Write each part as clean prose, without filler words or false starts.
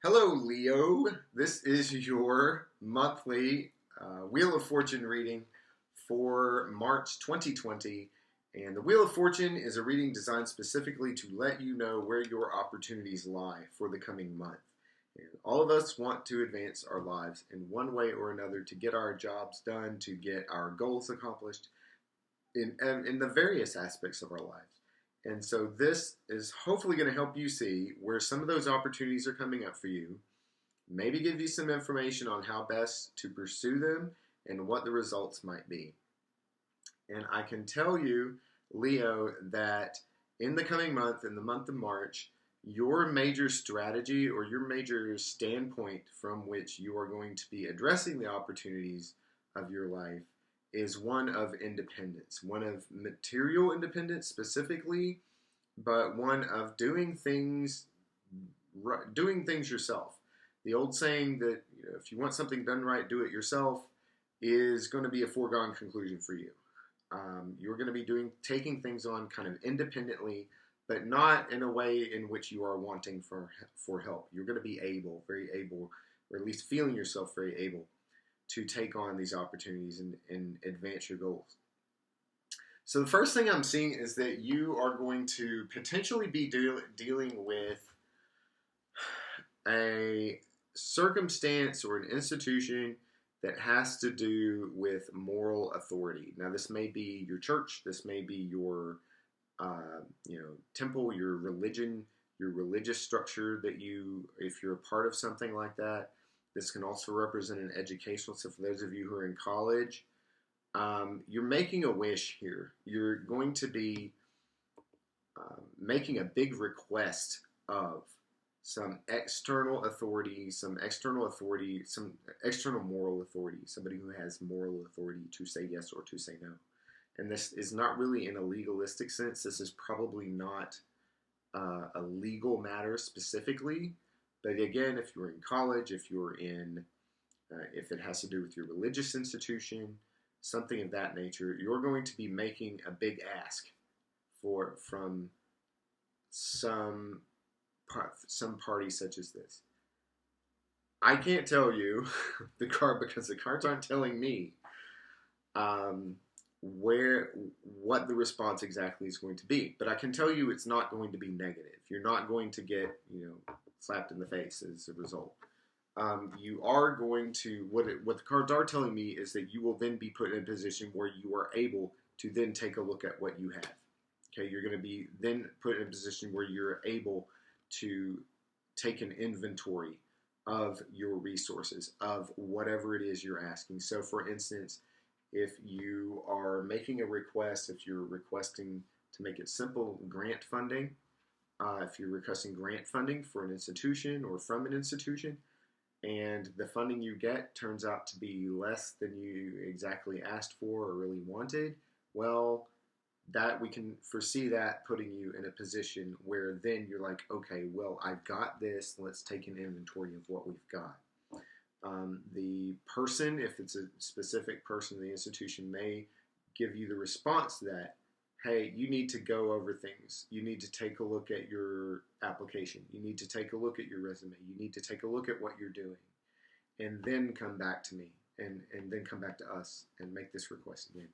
Hello, Leo. This is your monthly Wheel of Fortune reading for March 2020. And the Wheel of Fortune is a reading designed specifically to let you know where your opportunities lie for the coming month. And all of us want to advance our lives in one way or another to get our jobs done, to get our goals accomplished in the various aspects of our lives. And so this is hopefully going to help you see where some of those opportunities are coming up for you, maybe give you some information on how best to pursue them and what the results might be. And I can tell you, Leo, that in the coming month, in the month of March, your major strategy or your major standpoint from which you are going to be addressing the opportunities of your life is one of independence, one of material independence specifically, but one of doing things yourself. The old saying that if you want something done right, do it yourself is going to be a foregone conclusion for you. You're going to be taking things on kind of independently, but not in a way in which you are wanting for help. You're going to be very able, or at least feeling yourself very able to take on these opportunities and advance your goals. So the first thing I'm seeing is that you are going to potentially be dealing with a circumstance or an institution that has to do with moral authority. Now, this may be your church, this may be your temple, your religion, your religious structure that if you're a part of something like that. This can also represent an educational. So for those of you who are in college, you're making a wish here. You're going to be making a big request of some external authority, some external moral authority, somebody who has moral authority to say yes or to say no. And this is not really in a legalistic sense. This is probably not a legal matter specifically. But again, if you're in college, if it has to do with your religious institution, something of that nature, you're going to be making a big ask from some party such as this. I can't tell you the card because the cards aren't telling me what the response exactly is going to be. But I can tell you it's not going to be negative. You're not going to get slapped in the face as a result. You are going to, what the cards are telling me is that you will then be put in a position where you are able to then take a look at what you have. Okay, you're going to be then put in a position where you're able to take an inventory of your resources, of whatever it is you're asking. So for instance, if you are making a request, if you're requesting, to make it simple, grant funding, if you're requesting grant funding for an institution or from an institution, and the funding you get turns out to be less than you exactly asked for or really wanted, well, that we can foresee that putting you in a position where then you're like, okay, well, I've got this. Let's take an inventory of what we've got. The person, if it's a specific person in the institution, may give you the response that, hey, you need to go over things. You need to take a look at your application. You need to take a look at your resume. You need to take a look at what you're doing. And then come back to me and then come back to us and make this request again.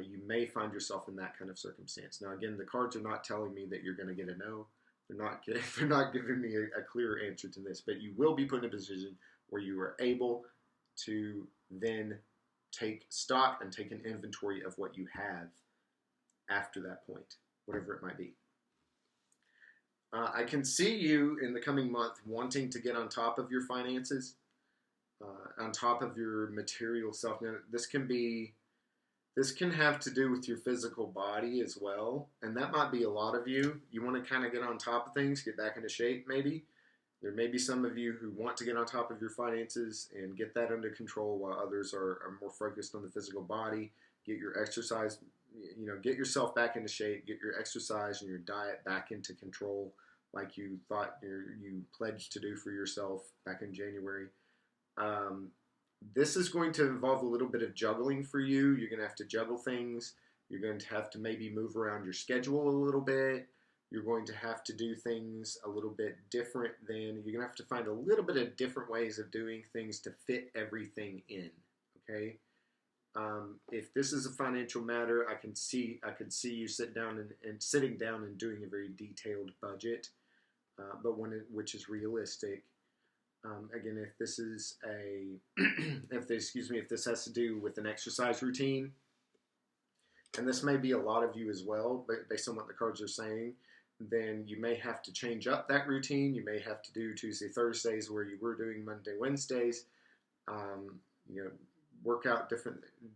You may find yourself in that kind of circumstance. Now, again, the cards are not telling me that you're going to get a no. They're not giving me a clear answer to this. But you will be put in a position where you are able to then take stock and take an inventory of what you have after that point, whatever it might be. I can see you in the coming month wanting to get on top of your finances, on top of your material self. Now, this can have to do with your physical body as well, and that might be a lot of you. You want to kind of get on top of things, get back into shape maybe. There may be some of you who want to get on top of your finances and get that under control, while others are more focused on the physical body. Get your exercise, get yourself back into shape, get your exercise and your diet back into control like you thought you pledged to do for yourself back in January. This is going to involve a little bit of juggling for you. You're going to have to juggle things. You're going to have to maybe move around your schedule a little bit. You're going to have to do things a little bit different than, you're going to have to find a little bit of different ways of doing things to fit everything in, okay? If this is a financial matter, I could see you sitting down and doing a very detailed budget, but which is realistic. Again, if this is if this has to do with an exercise routine, and this may be a lot of you as well, but based on what the cards are saying, then you may have to change up that routine. You may have to do Tuesday, Thursdays where you were doing Monday, Wednesdays. You know,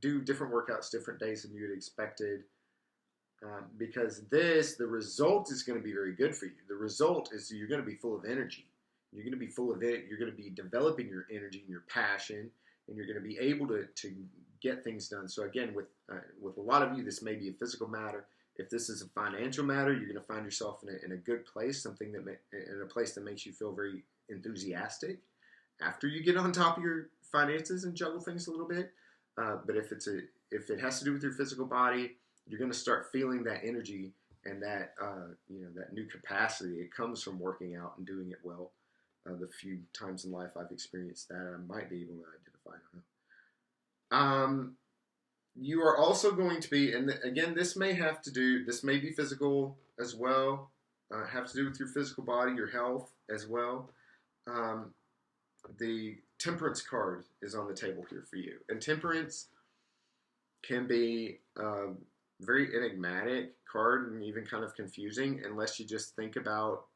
do different workouts different days than you had expected. Because the result is going to be very good for you. The result is you're going to be full of energy. You're going to be full of it. You're going to be developing your energy and your passion, and you're going to be able to get things done. So again, with a lot of you, this may be a physical matter. If this is a financial matter, you're going to find yourself in a good place, in a place that makes you feel very enthusiastic after you get on top of your finances and juggle things a little bit. But if it has to do with your physical body, you're going to start feeling that energy and that that new capacity. It comes from working out and doing it well. The few times in life I've experienced that, I might be able to identify. I don't know. You are also going to be, and again, this may be physical as well, have to do with your physical body, your health as well. The temperance card is on the table here for you. And temperance can be a very enigmatic card and even kind of confusing unless you just think about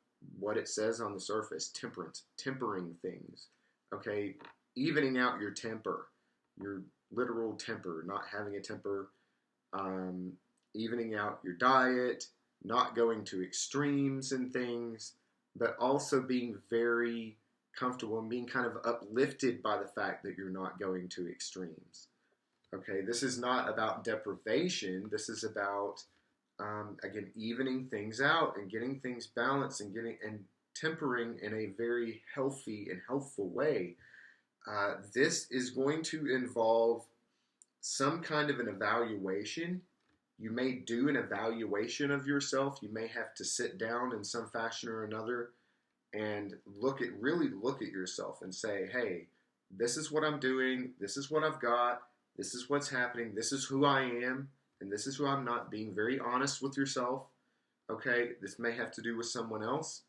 what it says on the surface. Temperance, tempering things, okay? Evening out your temper, your literal temper, not having a temper, evening out your diet, not going to extremes and things, but also being very comfortable and being kind of uplifted by the fact that you're not going to extremes. Okay, this is not about deprivation. This is about, again, evening things out and getting things balanced and tempering in a very healthy and healthful way. This is going to involve some kind of an evaluation. You may do an evaluation of yourself. You may have to sit down in some fashion or another and really look at yourself and say, hey, this is what I'm doing. This is what I've got. This is what's happening. This is who I am. And this is who I'm not. Being very honest with yourself. Okay, this may have to do with someone else.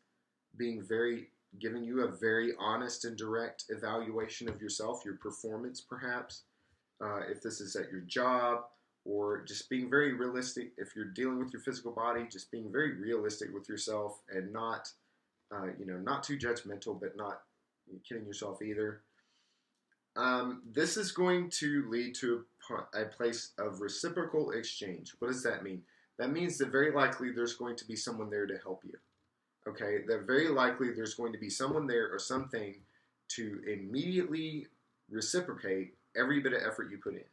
Giving you a very honest and direct evaluation of yourself, your performance perhaps. If this is at your job, or just being very realistic. If you're dealing with your physical body, just being very realistic with yourself and not too judgmental, but not kidding yourself either. This is going to lead to a place of reciprocal exchange. What does that mean? That means that very likely there's going to be someone there to help you. Okay, that very likely there's going to be someone there or something to immediately reciprocate every bit of effort you put in.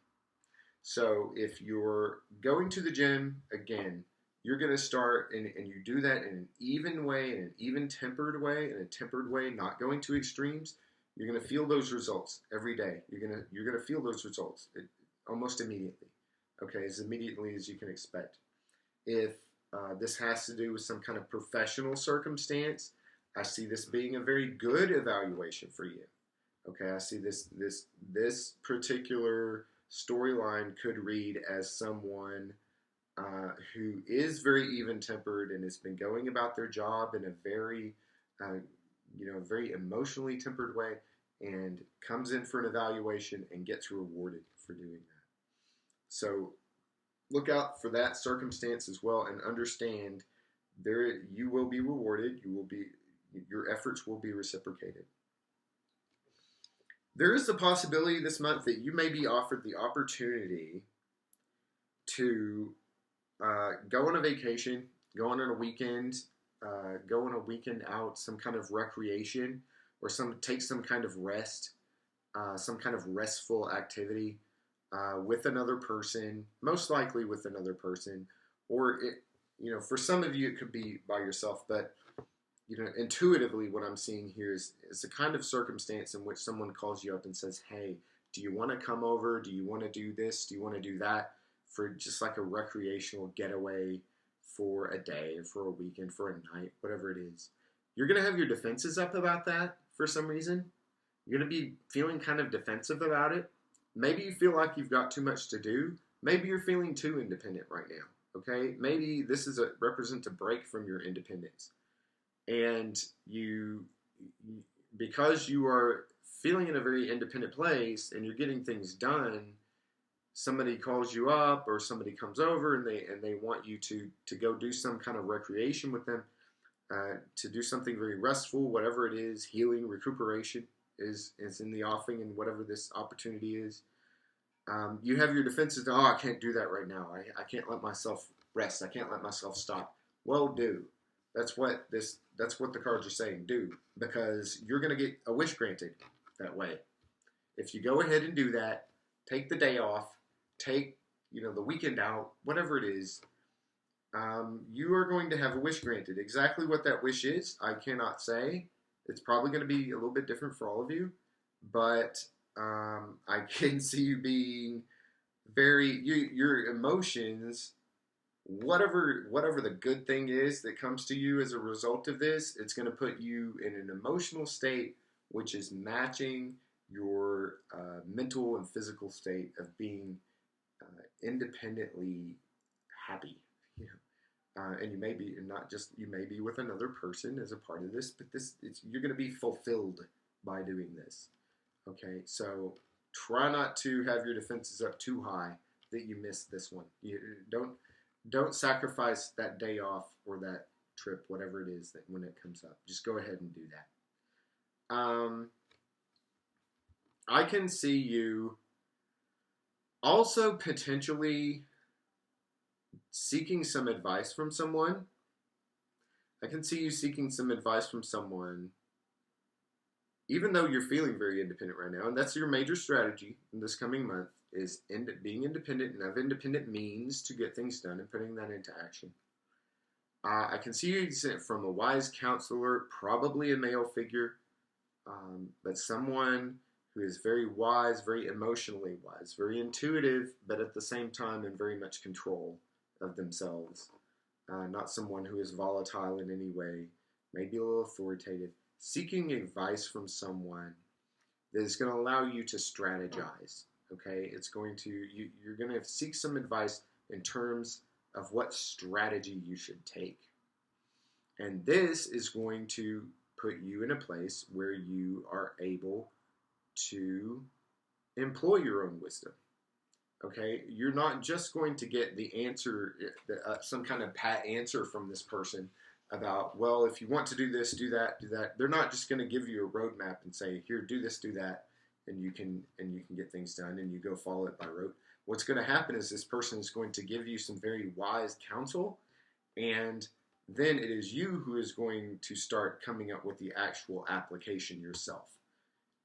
So if you're going to the gym, again, you're going to start, and you do that in an even way, in an even tempered way, not going to extremes. You're going to feel those results every day. You're going to feel those results almost immediately. Okay, as immediately as you can expect. If this has to do with some kind of professional circumstance, I see this being a very good evaluation for you. Okay, I see this particular storyline could read as someone who is very even-tempered and has been going about their job in a very, very emotionally tempered way, and comes in for an evaluation and gets rewarded for doing that. So look out for that circumstance as well, and understand you will be rewarded. Your efforts will be reciprocated. There is the possibility this month that you may be offered the opportunity to go on a vacation, go on a weekend, go on a weekend out, some kind of recreation, or take some kind of rest, some kind of restful activity with another person, most likely with another person, or for some of you it could be by yourself, but intuitively what I'm seeing here is a kind of circumstance in which someone calls you up and says, hey, do you want to come over? Do you want to do this? Do you want to do that? For just like a recreational getaway for a day, for a weekend, for a night, whatever it is, you're going to have your defenses up about that for some reason. You're going to be feeling kind of defensive about it. Maybe you feel like you've got too much to do. Maybe you're feeling too independent right now. Okay? Maybe this represents a break from your independence. And because you are feeling in a very independent place and you're getting things done, somebody calls you up or somebody comes over and they want you to go do some kind of recreation with them, to do something very restful, whatever it is, healing, recuperation is in the offing, and whatever this opportunity is. You have your defenses. Oh, I can't do that right now. I can't let myself rest. I can't let myself stop. Well, do. That's what the cards are saying. Do, because you're going to get a wish granted that way. If you go ahead and do that, take the day off, take the weekend out, whatever it is, you are going to have a wish granted. Exactly what that wish is, I cannot say. It's probably going to be a little bit different for all of you, but I can see you being your emotions, whatever the good thing is that comes to you as a result of this, it's going to put you in an emotional state which is matching your mental and physical state of being independently happy. And you may be, and not just, you may be with another person as a part of this, but you're going to be fulfilled by doing this. Okay, so try not to have your defenses up too high that you miss this one. You don't sacrifice that day off or that trip, whatever it is, that when it comes up. Just go ahead and do that. I can see you also potentially seeking some advice from someone. I can see you seeking some advice from someone, even though you're feeling very independent right now, and that's your major strategy in this coming month, is being independent and have independent means to get things done and putting that into action. I can see you from a wise counselor, probably a male figure, but someone who is very wise, very emotionally wise, very intuitive, but at the same time in very much control of themselves. Not someone who is volatile in any way, maybe a little authoritative. Seeking advice from someone that is going to allow you to strategize. Okay, you're going to seek some advice in terms of what strategy you should take. And this is going to put you in a place where you are able to employ your own wisdom. Okay, you're not just going to get the answer, some kind of pat answer from this person about, well, if you want to do this, do that, do that. They're not just going to give you a roadmap and say, here, do this, do that, and you can get things done, and you go follow it by rote. What's going to happen is this person is going to give you some very wise counsel, and then it is you who is going to start coming up with the actual application yourself.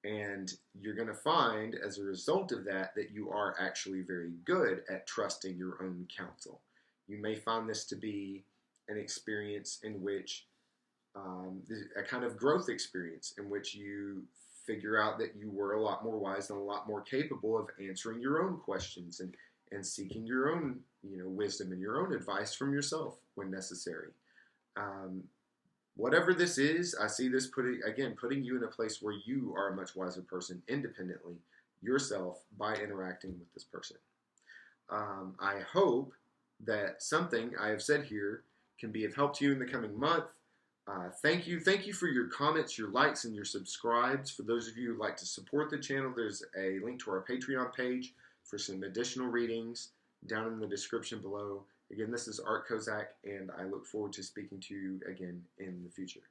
And you're going to find, as a result of that you are actually very good at trusting your own counsel. You may find this to be an experience in which, a kind of growth experience in which you figure out that you were a lot more wise and a lot more capable of answering your own questions and seeking your own wisdom and your own advice from yourself when necessary. Whatever this is, I see this putting you in a place where you are a much wiser person independently yourself by interacting with this person. I hope that something I have said here can be of help to you in the coming month. Thank you for your comments, your likes, and your subscribes. For those of you who like to support the channel, there's a link to our Patreon page for some additional readings down in the description below. Again, this is Art Kozak, and I look forward to speaking to you again in the future.